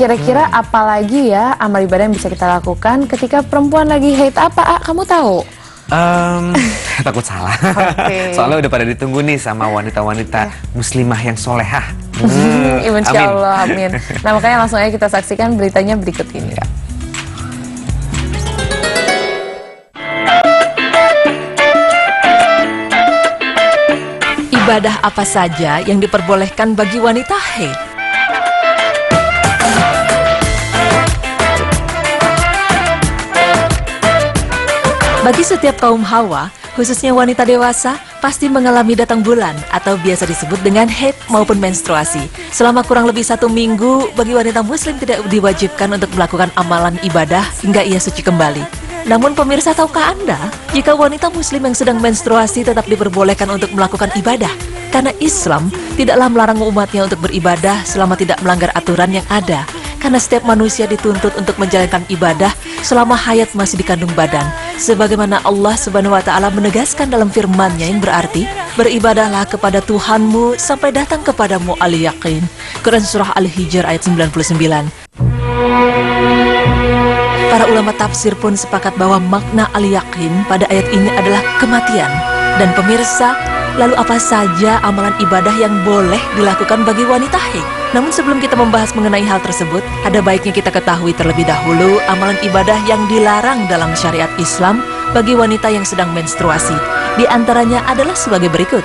Kira-kira apalagi ya amal ibadah yang bisa kita lakukan ketika perempuan lagi haid apa, Kamu tahu? Takut salah. Okay. Soalnya udah pada ditunggu nih sama wanita-wanita muslimah yang solehah. Insya Allah, amin. Nah, makanya langsung aja kita saksikan beritanya berikut ini. Ya. Ibadah apa saja yang diperbolehkan bagi wanita haid? Bagi setiap kaum hawa, khususnya wanita dewasa, pasti mengalami datang bulan atau biasa disebut dengan haid maupun menstruasi. Selama kurang lebih 1 minggu, bagi wanita muslim tidak diwajibkan untuk melakukan amalan ibadah hingga ia suci kembali. Namun pemirsa, tahukah Anda, jika wanita muslim yang sedang menstruasi tetap diperbolehkan untuk melakukan ibadah? Karena Islam tidaklah melarang umatnya untuk beribadah selama tidak melanggar aturan yang ada. Karena setiap manusia dituntut untuk menjalankan ibadah selama hayat masih dikandung badan. Sebagaimana Allah Subhanahu wa Ta'ala menegaskan dalam firman-Nya yang berarti, beribadahlah kepada Tuhanmu sampai datang kepadamu al-yaqin. Quran Surah Al-Hijr ayat 99. Para ulama tafsir pun sepakat bahwa makna al-yaqin pada ayat ini adalah kematian. Dan pemirsa, lalu apa saja amalan ibadah yang boleh dilakukan bagi wanita haid? Namun sebelum kita membahas mengenai hal tersebut, ada baiknya kita ketahui terlebih dahulu amalan ibadah yang dilarang dalam syariat Islam bagi wanita yang sedang menstruasi. Di antaranya adalah sebagai berikut.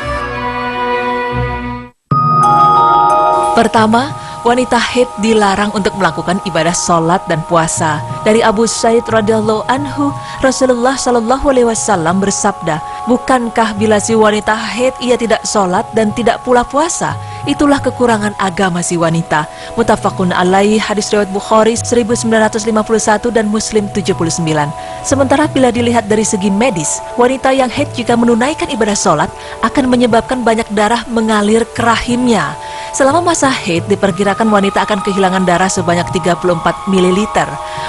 Pertama, wanita haid dilarang untuk melakukan ibadah sholat dan puasa. Dari Abu Sa'id radhiyallahu anhu, Rasulullah shallallahu alaihi wasallam bersabda, "Bukankah bila si wanita haid ia tidak sholat dan tidak pula puasa? Itulah kekurangan agama si wanita." Muttafaqun alaih, hadis riwayat Bukhari 1951 dan Muslim 79. Sementara bila dilihat dari segi medis, wanita yang haid jika menunaikan ibadah sholat akan menyebabkan banyak darah mengalir ke rahimnya. Selama masa haid diperkirakan wanita akan kehilangan darah sebanyak 34 ml.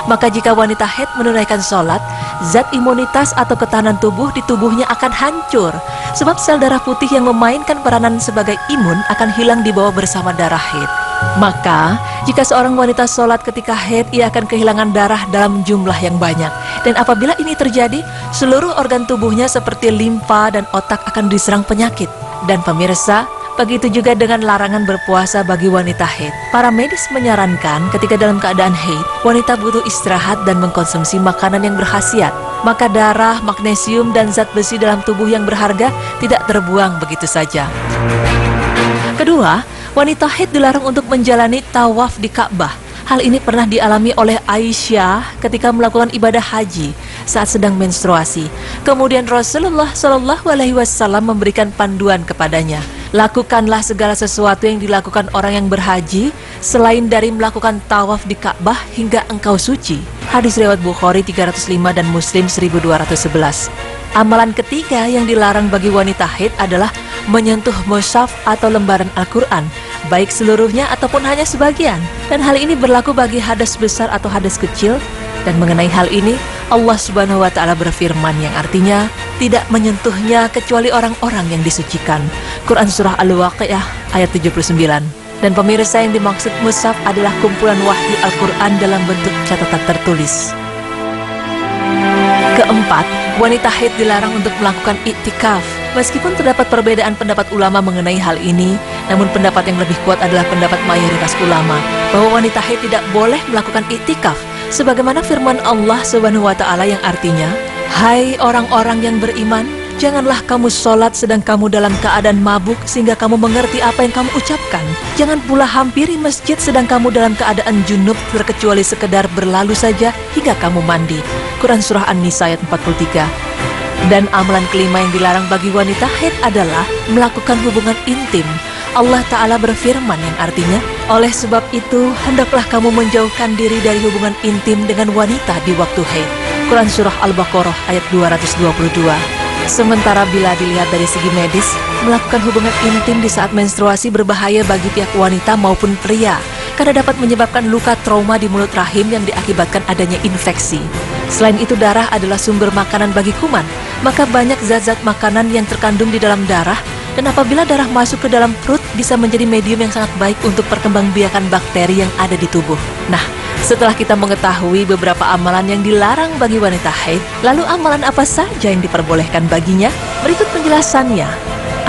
Maka jika wanita haid menunaikan sholat, zat imunitas atau ketahanan tubuh di tubuhnya akan hancur. Sebab sel darah putih yang memainkan peranan sebagai imun akan hilang dibawa bersama darah haid. Maka, jika seorang wanita sholat ketika haid, ia akan kehilangan darah dalam jumlah yang banyak. Dan apabila ini terjadi, seluruh organ tubuhnya seperti limfa dan otak akan diserang penyakit. Dan pemirsa, begitu juga dengan larangan berpuasa bagi wanita haid. Para medis menyarankan ketika dalam keadaan haid, wanita butuh istirahat dan mengkonsumsi makanan yang berkhasiat. Maka darah, magnesium, dan zat besi dalam tubuh yang berharga tidak terbuang begitu saja. Kedua, wanita haid dilarang untuk menjalani tawaf di Ka'bah. Hal ini pernah dialami oleh Aisyah ketika melakukan ibadah haji saat sedang menstruasi. Kemudian Rasulullah Shallallahu alaihi wasallam memberikan panduan kepadanya. Lakukanlah segala sesuatu yang dilakukan orang yang berhaji selain dari melakukan tawaf di Ka'bah hingga engkau suci. Hadis riwayat Bukhari 305 dan Muslim 1211. Amalan ketiga yang dilarang bagi wanita haid adalah menyentuh mushaf atau lembaran Al-Quran, baik seluruhnya ataupun hanya sebagian. Dan hal ini berlaku bagi hadas besar atau hadas kecil. Dan mengenai hal ini, Allah Subhanahu wa Ta'ala berfirman yang artinya tidak menyentuhnya kecuali orang-orang yang disucikan. Quran Surah Al-Waqi'ah ayat 79. Dan pemirsa, yang dimaksud mushaf adalah kumpulan wahyu Al-Quran dalam bentuk catatan tertulis. Keempat, wanita haid dilarang untuk melakukan iktikaf. Meskipun terdapat perbedaan pendapat ulama mengenai hal ini, namun pendapat yang lebih kuat adalah pendapat mayoritas ulama bahwa wanita haid tidak boleh melakukan iktikaf. Sebagaimana firman Allah Subhanahu wa Ta'ala yang artinya, "Hai orang-orang yang beriman, janganlah kamu sholat sedang kamu dalam keadaan mabuk sehingga kamu mengerti apa yang kamu ucapkan. Jangan pula hampiri masjid sedang kamu dalam keadaan junub terkecuali sekedar berlalu saja hingga kamu mandi." Quran Surah An-Nisa ayat 43. Dan amalan kelima yang dilarang bagi wanita haid adalah melakukan hubungan intim. Allah Ta'ala berfirman yang artinya, "Oleh sebab itu, hendaklah kamu menjauhkan diri dari hubungan intim dengan wanita di waktu haid." Quran Surah Al-Baqarah ayat 222. Sementara bila dilihat dari segi medis, melakukan hubungan intim di saat menstruasi berbahaya bagi pihak wanita maupun pria, karena dapat menyebabkan luka trauma di mulut rahim yang diakibatkan adanya infeksi. Selain itu, darah adalah sumber makanan bagi kuman, maka banyak zat-zat makanan yang terkandung di dalam darah Dan apabila darah masuk ke dalam perut, bisa menjadi medium yang sangat baik untuk perkembangbiakan bakteri yang ada di tubuh. Nah, setelah kita mengetahui beberapa amalan yang dilarang bagi wanita haid, lalu amalan apa saja yang diperbolehkan baginya? Berikut penjelasannya.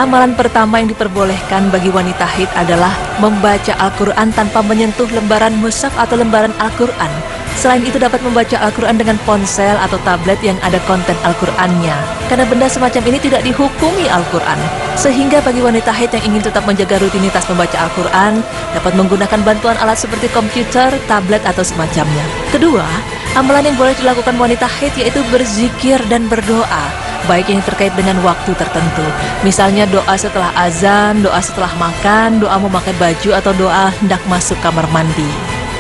Amalan pertama yang diperbolehkan bagi wanita haid adalah membaca Al-Quran tanpa menyentuh lembaran mushaf atau lembaran Al-Quran. Selain itu dapat membaca Al-Quran dengan ponsel atau tablet yang ada konten Al-Qurannya. Karena benda semacam ini tidak dihukumi Al-Quran. Sehingga bagi wanita haid yang ingin tetap menjaga rutinitas membaca Al-Quran, dapat menggunakan bantuan alat seperti komputer, tablet, atau semacamnya. Kedua, amalan yang boleh dilakukan wanita haid yaitu berzikir dan berdoa, baik yang terkait dengan waktu tertentu. Misalnya doa setelah azan, doa setelah makan, doa memakai baju, atau doa hendak masuk kamar mandi.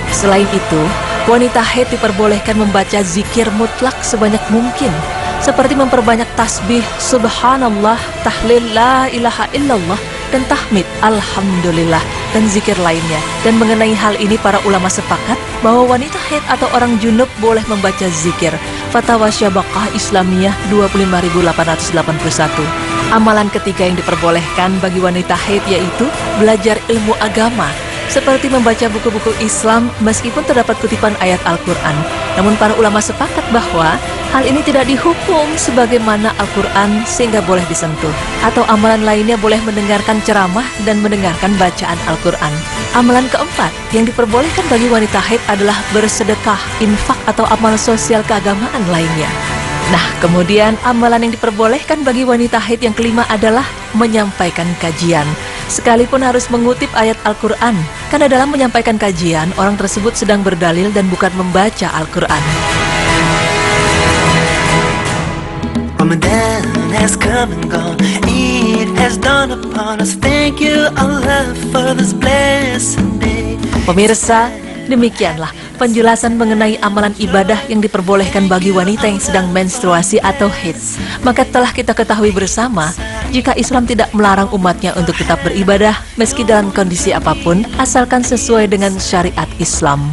Selain itu, wanita haid diperbolehkan membaca zikir mutlak sebanyak mungkin, seperti memperbanyak tasbih, subhanallah, tahlil, la ilaha illallah, dan tahmid, alhamdulillah, dan zikir lainnya. Dan mengenai hal ini para ulama sepakat bahwa wanita haid atau orang junub boleh membaca zikir. Fatwa Syabaqah Islamiyah 25881. Amalan ketiga yang diperbolehkan bagi wanita haid yaitu belajar ilmu agama, seperti membaca buku-buku Islam meskipun terdapat kutipan ayat Al-Quran. Namun para ulama sepakat bahwa hal ini tidak dihukum sebagaimana Al-Quran sehingga boleh disentuh. Atau amalan lainnya boleh mendengarkan ceramah dan mendengarkan bacaan Al-Quran. Amalan keempat yang diperbolehkan bagi wanita haid adalah bersedekah, infak, atau amal sosial keagamaan lainnya. Nah, kemudian amalan yang diperbolehkan bagi wanita haid yang kelima adalah menyampaikan kajian, sekalipun harus mengutip ayat Al-Quran, karena dalam menyampaikan kajian, orang tersebut sedang berdalil dan bukan membaca Al-Quran. Ramadan has come and gone, Eid has dawned upon us. Thank you Allah for this blessed day. Pemirsa, demikianlah penjelasan mengenai amalan ibadah yang diperbolehkan bagi wanita yang sedang menstruasi atau haid. Maka telah kita ketahui bersama, jika Islam tidak melarang umatnya untuk tetap beribadah meski dalam kondisi apapun, asalkan sesuai dengan syariat Islam.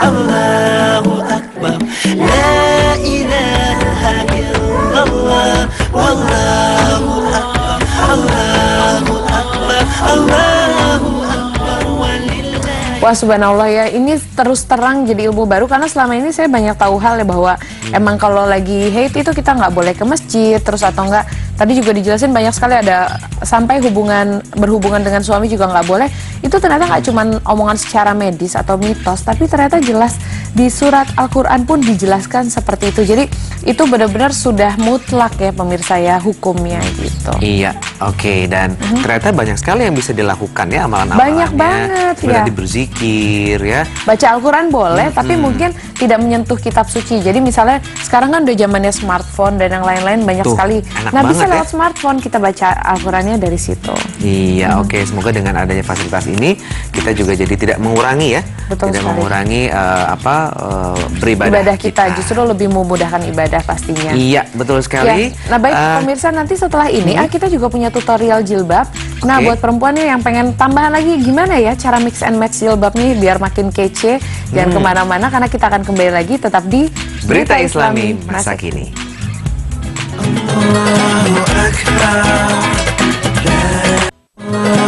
Allahu Akbar, la ilaha illallah, wallahu akbar, Allahu Akbar, Allahu Akbar, walillah. Wah, subhanallah ya, ini terus terang jadi ilmu baru karena selama ini saya banyak tahu hal ya bahwa emang kalau lagi haid itu kita nggak boleh ke masjid terus atau enggak. Tadi juga dijelasin banyak sekali ada sampai berhubungan dengan suami juga nggak boleh. Itu ternyata nggak cuma omongan secara medis atau mitos, tapi ternyata jelas di surat Al-Quran pun dijelaskan seperti itu. Jadi itu benar-benar sudah mutlak ya pemirsa ya hukumnya gitu. Iya, oke. Dan ternyata banyak sekali yang bisa dilakukan ya amalan-amalannya. Banyak banget ya. Berarti berzikir ya. Baca Al-Quran boleh, tapi mungkin tidak menyentuh kitab suci. Jadi misalnya sekarang kan udah zamannya smartphone dan yang lain-lain banyak Tuh, sekali. enak Nah bisa banget lewat smartphone kita baca Al-Qurannya dari situ. Iya, oke. Semoga dengan adanya fasilitas ini kita juga jadi tidak mengurangi ya. Betul tidak sekali. mengurangi beribadah Ibadah kita justru lebih memudahkan ibadah pastinya. Iya, betul sekali. Ya. Nah baik pemirsa, nanti setelah ini kita juga punya tutorial jilbab. Nah buat perempuan nih yang pengen tambahan lagi gimana ya cara mix and match jilbab nih biar makin kece. Jangan kemana-mana karena kita akan kembali lagi tetap di Berita Islami Masa Kini. Allahu Akbar.